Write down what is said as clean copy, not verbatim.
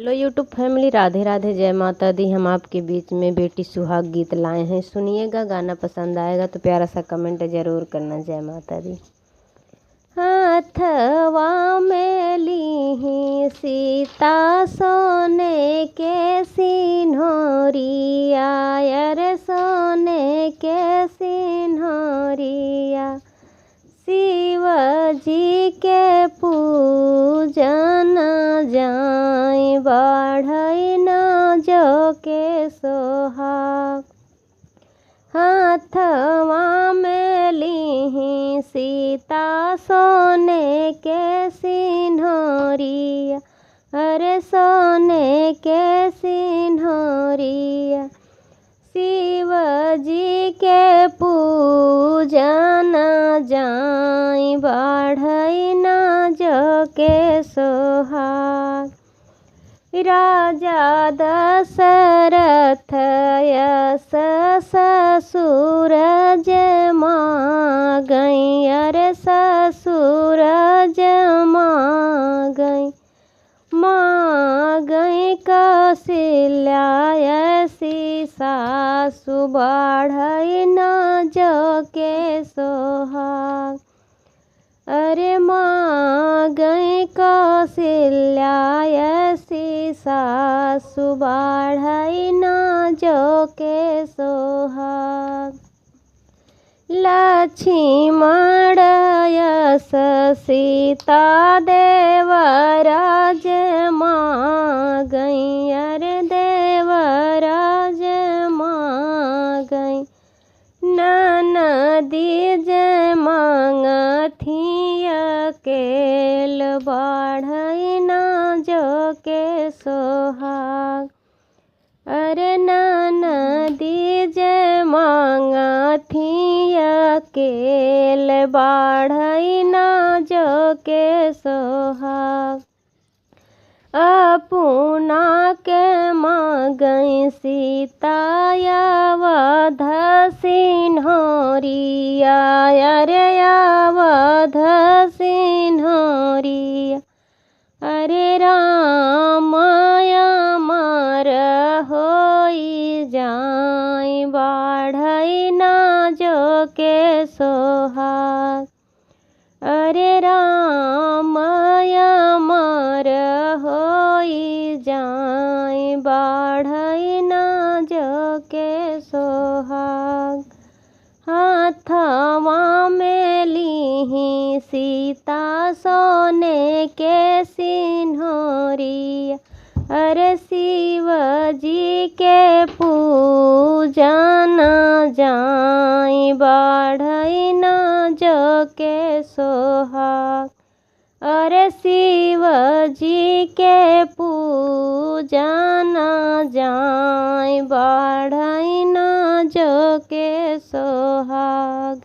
Hello YouTube family, Radhe Radhe, जय माता दी। हम आपके बीच में बेटी सुहाग गीत लाए हैं, सुनिएगा। गाना पसंद आएगा तो प्यारा सा कमेंट ज़रूर करना। जय माता दी। हाथवा में लीही सीता सोने के सिन्होरिया, अरे सोने के सिन्होरिया। शिव जी के पूजन जाई बढ़ई न जो के सोहाग। हाथवा में लीही सीता सोने के सिन्होरिया, अरे सोने के सिन्होरिया। शिव जी के पूजन जाई बढ़ई न जो के सोहाग। राजा दशरथ यस ससुर जमा गई, अरे ससुर जमा गई। माँ गई कौशल्या ऐसी सासु बढ़ई न जो के सोहाग। अरे माँ गई कौशल्या ऐसी सासु बढ़ई न जो के सोहाग। लक्ष्मण यस सीता देवराज माँ गई, अरे देवराज माँ गई। ननदी जय मांगथी अकेल बढ़ई न जो के सोहाग। अरे ननदी जय मांगथी अकेल बढ़ई न जो के सोहाग। अपुना के मांगई सीता अवध सिन्होरिया, अरे अवध सिन्होरिया। अरे राम अमर होई जाई बढ़ई न जो के सोहाग। अरे राम अमर होई जाई बढ़ई न जो के सोहाग। हाथवा में लीही सीता सोने के सिन्होरिया, अरे शिव जी के पूजन जाई बढ़ई न जो के सोहाग। अरे शिव जी के पूजन जाई बढ़ई न जो के सोहाग।